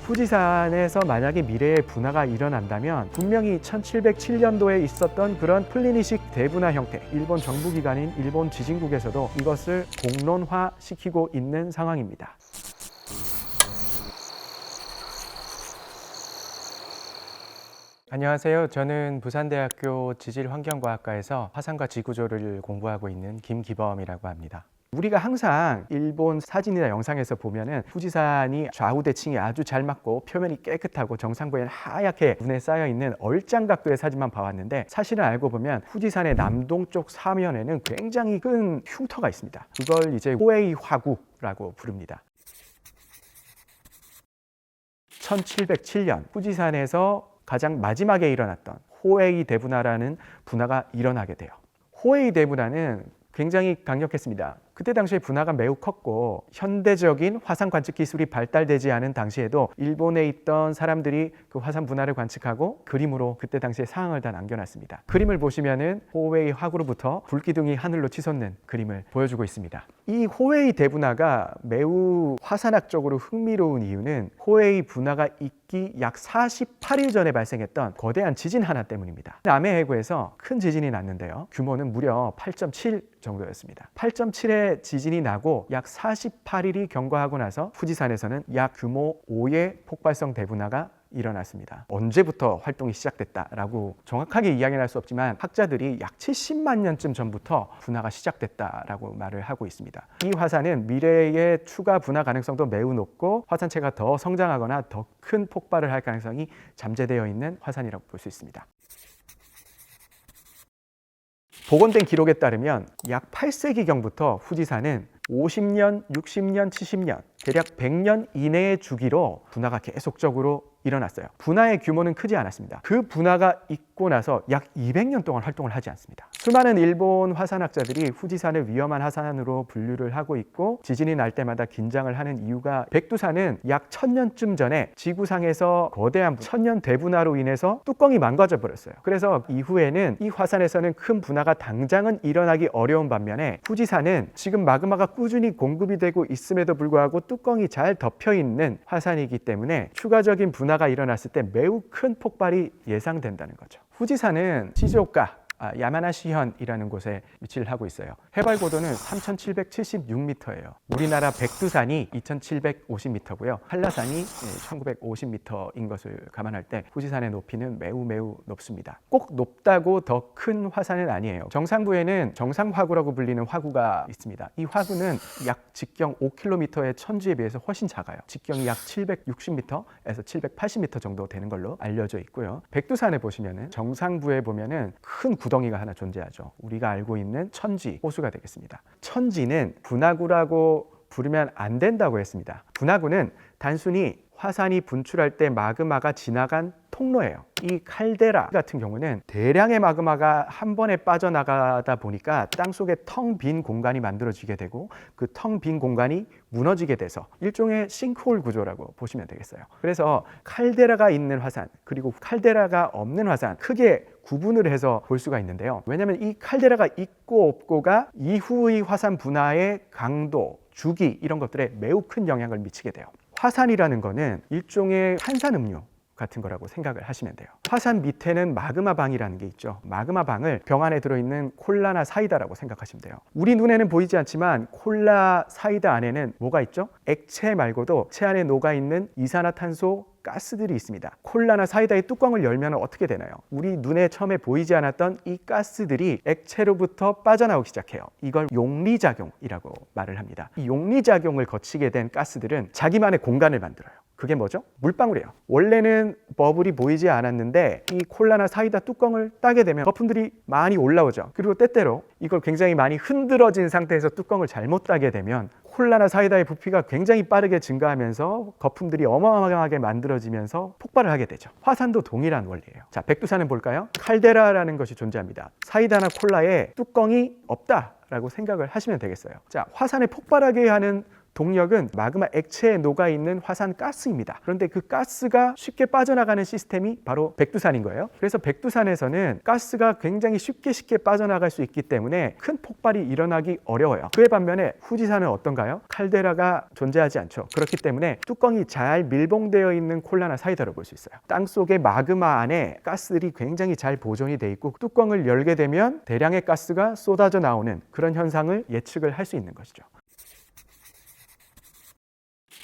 후지산에서 만약에 미래에 분화가 일어난다면 분명히 1707년도에 있었던 그런 플리니식 대분화 형태, 일본 정부기관인 일본 지진국에서도 이것을 공론화시키고 있는 상황입니다. 안녕하세요. 저는 부산대학교 지질환경과학과에서 화산과 지구조를 공부하고 있는 김기범이라고 합니다. 우리가 항상 일본 사진이나 영상에서 보면은 후지산이 좌우 대칭이 아주 잘 맞고 표면이 깨끗하고 정상부에는 하얗게 눈에 쌓여 있는 얼짱각도의 사진만 봐왔는데, 사실은 알고 보면 후지산의 남동쪽 사면에는 굉장히 큰 흉터가 있습니다. 그걸 이제 호에이 화구라고 부릅니다. 1707년 후지산에서 가장 마지막에 일어났던 호에이 대분화라는 분화가 일어나게 돼요. 호에이 대분화는 굉장히 강력했습니다. 그때 당시에 분화가 매우 컸고 현대적인 화산 관측 기술이 발달되지 않은 당시에도 일본에 있던 사람들이 그 화산 분화를 관측하고 그림으로 그때 당시에 상황을 다 남겨놨습니다. 그림을 보시면은 호웨이 화구로부터 불기둥이 하늘로 치솟는 그림을 보여주고 있습니다. 이 호웨이 대분화가 매우 화산학적으로 흥미로운 이유는 호웨이 분화가 있기 약 48일 전에 발생했던 거대한 지진 하나 때문입니다. 남해 해구에서 큰 지진이 났는데요. 규모는 무려 8.7 정도였습니다. 8.7의 지진이 나고 약 48일이 경과하고 나서 후지산에서는 약 규모 5의 폭발성 대분화가 일어났습니다. 언제부터 활동이 시작됐다라고 정확하게 이야기는 할 수 없지만 학자들이 약 70만 년쯤 전부터 분화가 시작됐다라고 말을 하고 있습니다. 이 화산은 미래의 추가 분화 가능성도 매우 높고 화산체가 더 성장하거나 더 큰 폭발을 할 가능성이 잠재되어 있는 화산이라고 볼 수 있습니다. 복원된 기록에 따르면 약 8세기경부터 후지산은 50년, 60년, 70년, 대략 100년 이내의 주기로 분화가 계속적으로 일어났어요. 분화의 규모는 크지 않았습니다. 그 분화가 있고 나서 약 200년 동안 활동을 하지 않습니다. 수많은 일본 화산학자들이 후지산을 위험한 화산으로 분류를 하고 있고 지진이 날 때마다 긴장을 하는 이유가, 백두산은 약 1000년쯤 전에 지구상에서 거대한 천년 대분화로 인해서 뚜껑이 망가져 버렸어요. 그래서 이후에는 이 화산에서는 큰 분화가 당장은 일어나기 어려운 반면에 후지산은 지금 마그마가 꾸준히 공급이 되고 있음에도 불구하고 뚜껑이 잘 덮여 있는 화산이기 때문에 추가적인 분화가 일어났을 때 매우 큰 폭발이 예상된다는 거죠. 후지산은 시즈오카 야마나시현이라는 곳에 위치를 하고 있어요. 해발 고도는 3776m예요. 우리나라 백두산이 2750m고요. 한라산이 1950m인 것을 감안할 때 후지산의 높이는 매우 높습니다. 꼭 높다고 더 큰 화산은 아니에요. 정상부에는 정상화구라고 불리는 화구가 있습니다. 이 화구는 약 직경 5km의 천지에 비해서 훨씬 작아요. 직경이 약 760m에서 780m 정도 되는 걸로 알려져 있고요. 백두산에 보시면은 정상부에 보면은 큰 구덩이가 하나 존재하죠. 우리가 알고 있는 천지 호수가 되겠습니다. 천지는 분화구라고 부르면 안 된다고 했습니다. 분화구는 단순히 화산이 분출할 때 마그마가 지나간 통로예요. 이 칼데라 같은 경우는 대량의 마그마가 한 번에 빠져나가다 보니까 땅속에 텅 빈 공간이 만들어지게 되고 그 텅 빈 공간이 무너지게 돼서 일종의 싱크홀 구조라고 보시면 되겠어요. 그래서 칼데라가 있는 화산 그리고 칼데라가 없는 화산, 크게 구분을 해서 볼 수가 있는데요. 왜냐하면 이 칼데라가 있고 없고가 이후의 화산 분화의 강도, 주기 이런 것들에 매우 큰 영향을 미치게 돼요. 화산이라는 거는 일종의 탄산음료 같은 거라고 생각을 하시면 돼요. 화산 밑에는 마그마방이라는 게 있죠. 마그마방을 병 안에 들어있는 콜라나 사이다라고 생각하시면 돼요. 우리 눈에는 보이지 않지만 콜라, 사이다 안에는 뭐가 있죠? 액체 말고도 액체 안에 녹아있는 이산화탄소 가스들이 있습니다. 콜라나 사이다의 뚜껑을 열면 어떻게 되나요? 우리 눈에 처음에 보이지 않았던 이 가스들이 액체로부터 빠져나오기 시작해요. 이걸 용리작용이라고 말을 합니다. 이 용리작용을 거치게 된 가스들은 자기만의 공간을 만들어요. 그게 뭐죠? 물방울이에요. 원래는 버블이 보이지 않았는데 이 콜라나 사이다 뚜껑을 따게 되면 거품들이 많이 올라오죠. 그리고 때때로 이걸 굉장히 많이 흔들어진 상태에서 뚜껑을 잘못 따게 되면 콜라나 사이다의 부피가 굉장히 빠르게 증가하면서 거품들이 어마어마하게 만들어지면서 폭발을 하게 되죠. 화산도 동일한 원리예요. 자, 백두산은 볼까요? 칼데라라는 것이 존재합니다. 사이다나 콜라에 뚜껑이 없다라고 생각을 하시면 되겠어요. 자, 화산에 폭발하게 하는 동력은 마그마 액체에 녹아있는 화산 가스입니다. 그런데 그 가스가 쉽게 빠져나가는 시스템이 바로 백두산인 거예요. 그래서 백두산에서는 가스가 굉장히 쉽게 빠져나갈 수 있기 때문에 큰 폭발이 일어나기 어려워요. 그에 반면에 후지산은 어떤가요? 칼데라가 존재하지 않죠. 그렇기 때문에 뚜껑이 잘 밀봉되어 있는 콜라나 사이다로 볼 수 있어요. 땅속의 마그마 안에 가스들이 굉장히 잘 보존이 돼 있고 뚜껑을 열게 되면 대량의 가스가 쏟아져 나오는 그런 현상을 예측을 할 수 있는 것이죠.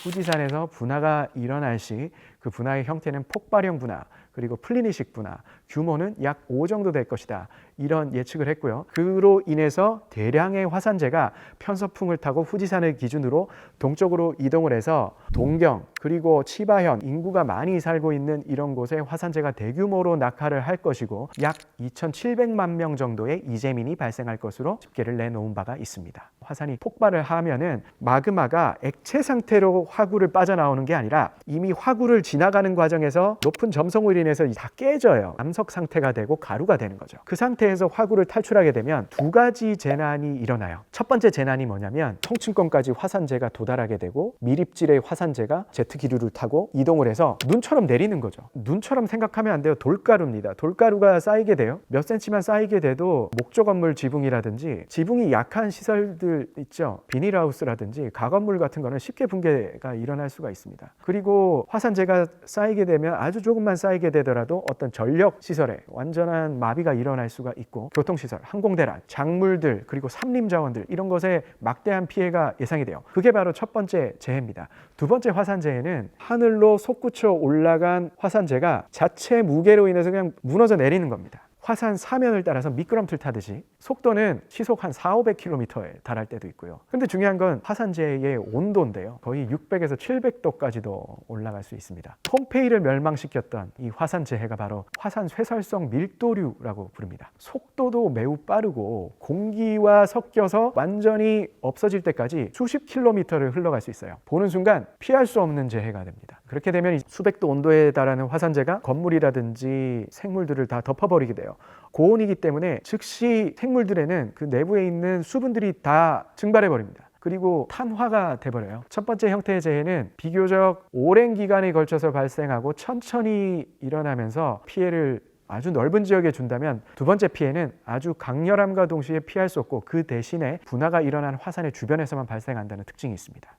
후지산에서 분화가 일어날 시 그 분화의 형태는 폭발형 분화, 그리고 플리니식 분화, 규모는 약 5 정도 될 것이다. 이런 예측을 했고요. 그로 인해서 대량의 화산재가 편서풍을 타고 후지산을 기준으로 동쪽으로 이동을 해서 동경 그리고 치바현 인구가 많이 살고 있는 이런 곳에 화산재가 대규모로 낙하를 할 것이고 약 2,700만 명 정도의 이재민이 발생할 것으로 집계를 내놓은 바가 있습니다. 화산이 폭발을 하면은 마그마가 액체 상태로 화구를 빠져나오는 게 아니라 이미 화구를 지나가는 과정에서 높은 점성으로 인해서 다 깨져요. 암석 상태가 되고 가루가 되는 거죠. 그 상태에서 화구를 탈출하게 되면 두 가지 재난이 일어나요. 첫 번째 재난이 뭐냐면 성층권까지 화산재가 도달하게 되고 미립질의 화산재가 제트 기류를 타고 이동을 해서 눈처럼 내리는 거죠. 눈처럼 생각하면 안 돼요. 돌가루입니다. 돌가루가 쌓이게 돼요. 몇 센치만 쌓이게 돼도 목조 건물 지붕이라든지 지붕이 약한 시설들 있죠. 비닐하우스라든지 가건물 같은 거는 쉽게 붕괴가 일어날 수가 있습니다. 그리고 화산재가 쌓이게 되면 아주 조금만 쌓이게 되더라도 어떤 전력 시설에 완전한 마비가 일어날 수가 있고 교통시설, 항공대란, 작물들 그리고 산림자원들 이런 것에 막대한 피해가 예상이 돼요. 그게 바로 첫 번째 재해입니다. 두 번째 화산재해는 하늘로 솟구쳐 올라간 화산재가 자체 무게로 인해서 그냥 무너져 내리는 겁니다. 화산 사면을 따라서 미끄럼틀 타듯이 속도는 시속 한 400-500km에 달할 때도 있고요. 근데 중요한 건 화산재의 온도인데요. 거의 600에서 700도까지도 올라갈 수 있습니다. 폼페이를 멸망시켰던 이 화산재해가 바로 화산 쇠설성 밀도류라고 부릅니다. 속도도 매우 빠르고 공기와 섞여서 완전히 없어질 때까지 수십 킬로미터를 흘러갈 수 있어요. 보는 순간 피할 수 없는 재해가 됩니다. 그렇게 되면 수백도 온도에 달하는 화산재가 건물이라든지 생물들을 다 덮어버리게 돼요. 고온이기 때문에 즉시 생물들에는 그 내부에 있는 수분들이 다 증발해 버립니다. 그리고 탄화가 돼버려요. 첫 번째 형태의 재해는 비교적 오랜 기간에 걸쳐서 발생하고 천천히 일어나면서 피해를 아주 넓은 지역에 준다면 두 번째 피해는 아주 강렬함과 동시에 피할 수 없고 그 대신에 분화가 일어난 화산의 주변에서만 발생한다는 특징이 있습니다.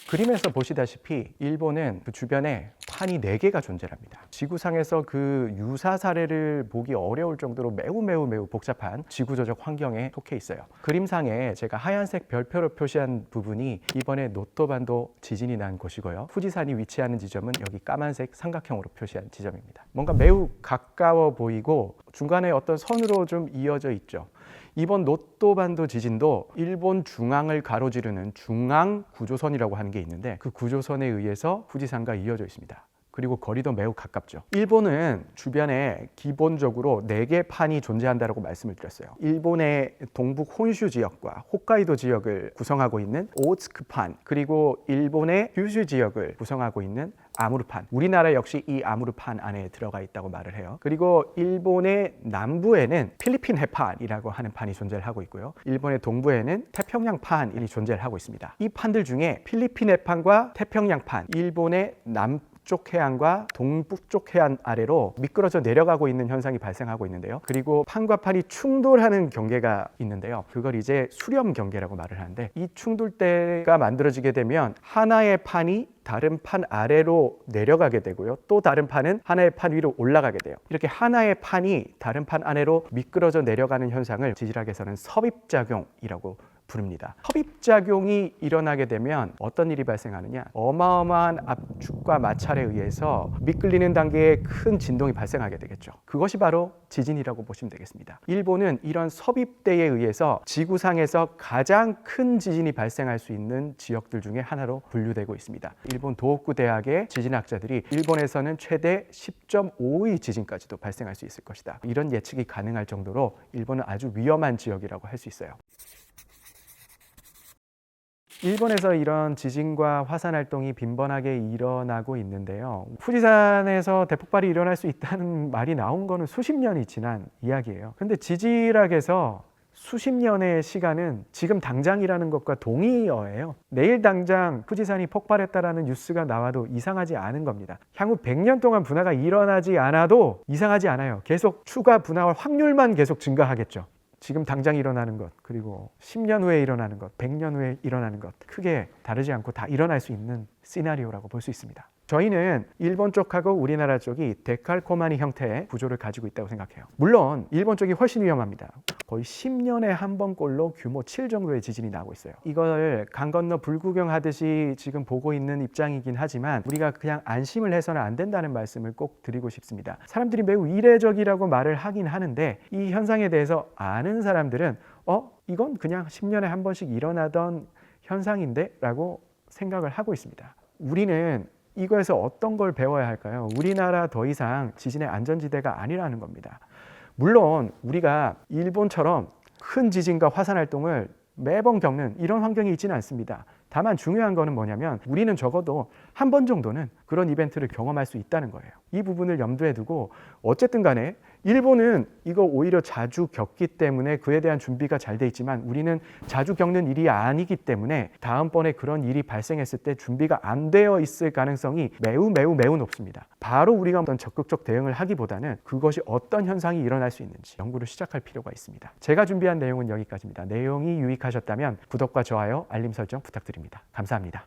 그림에서 보시다시피 일본은 그 주변에 판이 4개가 존재합니다. 지구상에서 그 유사 사례를 보기 어려울 정도로 매우 복잡한 지구조적 환경에 속해 있어요. 그림상에 제가 하얀색 별표로 표시한 부분이 이번에 노토반도 지진이 난 곳이고요. 후지산이 위치하는 지점은 여기 까만색 삼각형으로 표시한 지점입니다. 뭔가 매우 가까워 보이고 중간에 어떤 선으로 좀 이어져 있죠. 이번 노토반도 지진도 일본 중앙을 가로지르는 중앙 구조선이라고 하는 게 있는데 그 구조선에 의해서 후지산과 이어져 있습니다. 그리고 거리도 매우 가깝죠. 일본은 주변에 기본적으로 4개 판이 존재한다고 말씀을 드렸어요. 일본의 동북 혼슈 지역과 홋카이도 지역을 구성하고 있는 오츠크판, 그리고 일본의 규슈 지역을 구성하고 있는 아무르판, 우리나라 역시 이 아무르판 안에 들어가 있다고 말을 해요. 그리고 일본의 남부에는 필리핀 해판이라고 하는 판이 존재를 하고 있고요. 일본의 동부에는 태평양판이 존재를 하고 있습니다. 이 판들 중에 필리핀 해판과 태평양판, 일본의 남쪽 해안과 동북쪽 해안 아래로 미끄러져 내려가고 있는 현상이 발생하고 있는데요. 그리고 판과 판이 충돌하는 경계가 있는데요. 그걸 이제 수렴 경계라고 말을 하는데 이 충돌대가 만들어지게 되면 하나의 판이 다른 판 아래로 내려가게 되고요. 또 다른 판은 하나의 판 위로 올라가게 돼요. 이렇게 하나의 판이 다른 판 아래로 미끄러져 내려가는 현상을 지질학에서는 섭입작용이라고 부릅니다. 섭입작용이 일어나게 되면 어떤 일이 발생하느냐? 어마어마한 압축과 마찰에 의해서 미끌리는 단계에 큰 진동이 발생하게 되겠죠. 그것이 바로 지진이라고 보시면 되겠습니다. 일본은 이런 섭입대에 의해서 지구상에서 가장 큰 지진이 발생할 수 있는 지역들 중에 하나로 분류되고 있습니다. 일본 도호쿠 대학의 지진학자들이 일본에서는 최대 10.5의 지진까지도 발생할 수 있을 것이다. 이런 예측이 가능할 정도로 일본은 아주 위험한 지역이라고 할 수 있어요. 일본에서 이런 지진과 화산 활동이 빈번하게 일어나고 있는데요. 후지산에서 대폭발이 일어날 수 있다는 말이 나온 거는 수십 년이 지난 이야기예요. 근데 지질학에서 수십 년의 시간은 지금 당장이라는 것과 동의어예요. 내일 당장 후지산이 폭발했다라는 뉴스가 나와도 이상하지 않은 겁니다. 향후 100년 동안 분화가 일어나지 않아도 이상하지 않아요. 계속 추가 분화 확률만 계속 증가하겠죠. 지금 당장 일어나는 것, 그리고 10년 후에 일어나는 것, 100년 후에 일어나는 것, 크게 다르지 않고 다 일어날 수 있는 시나리오라고 볼 수 있습니다. 저희는 일본 쪽하고 우리나라 쪽이 데칼코마니 형태의 구조를 가지고 있다고 생각해요. 물론 일본 쪽이 훨씬 위험합니다. 거의 10년에 한 번꼴로 규모 7 정도의 지진이 나고 있어요. 이걸 강 건너 불구경하듯이 지금 보고 있는 입장이긴 하지만 우리가 그냥 안심을 해서는 안 된다는 말씀을 꼭 드리고 싶습니다. 사람들이 매우 이례적이라고 말을 하긴 하는데 이 현상에 대해서 아는 사람들은 이건 그냥 10년에 한 번씩 일어나던 현상인데? 라고 생각을 하고 있습니다. 우리는 이거에서 어떤 걸 배워야 할까요? 우리나라 더 이상 지진의 안전지대가 아니라는 겁니다. 물론 우리가 일본처럼 큰 지진과 화산 활동을 매번 겪는 이런 환경이 있지는 않습니다. 다만 중요한 거는 뭐냐면 우리는 적어도 한 번 정도는 그런 이벤트를 경험할 수 있다는 거예요. 이 부분을 염두에 두고 어쨌든 간에 일본은 이거 오히려 자주 겪기 때문에 그에 대한 준비가 잘 돼 있지만 우리는 자주 겪는 일이 아니기 때문에 다음번에 그런 일이 발생했을 때 준비가 안 되어 있을 가능성이 매우 높습니다. 바로 우리가 어떤 적극적 대응을 하기보다는 그것이 어떤 현상이 일어날 수 있는지 연구를 시작할 필요가 있습니다. 제가 준비한 내용은 여기까지입니다. 내용이 유익하셨다면 구독과 좋아요, 알림 설정 부탁드립니다. 감사합니다.